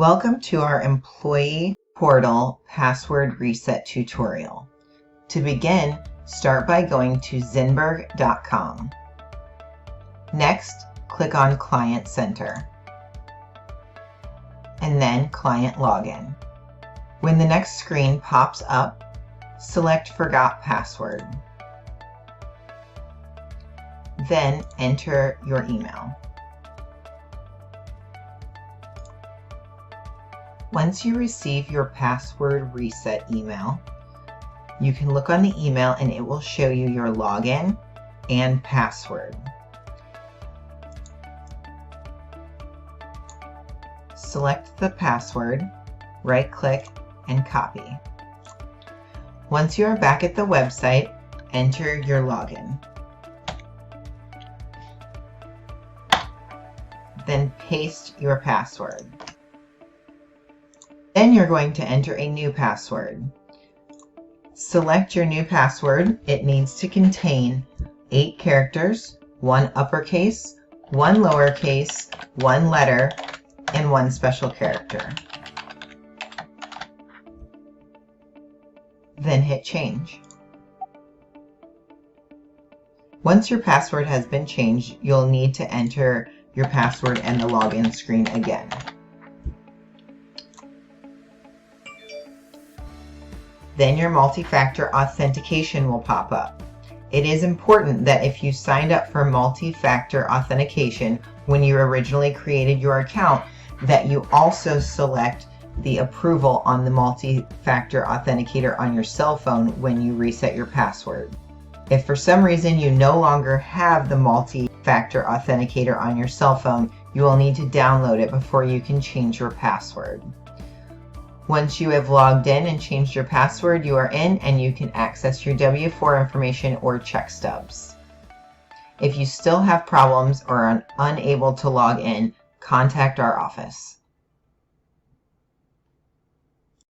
Welcome to our Employee Portal Password Reset tutorial. To begin, start by going to Zinberg.com. Next, click on Client Center, and then Client Login. When the next screen pops up, select Forgot Password. Then enter your email. Once you receive your password reset email, you can look on the email and it will show you your login and password. Select the password, right-click, and copy. Once you are back at the website, enter your login. Then paste your password. Then you're going to enter a new password. Select your new password. It needs to contain 8 characters, 1 uppercase, 1 lowercase, 1 letter, and 1 special character. Then hit change. Once your password has been changed, you'll need to enter your password and the login screen again. Then your multi-factor authentication will pop up. It is important that if you signed up for multi-factor authentication when you originally created your account, that you also select the approval on the multi-factor authenticator on your cell phone when you reset your password. If for some reason you no longer have the multi-factor authenticator on your cell phone, you will need to download it before you can change your password. Once you have logged in and changed your password, you are in and you can access your W-4 information or check stubs. If you still have problems or are unable to log in, contact our office.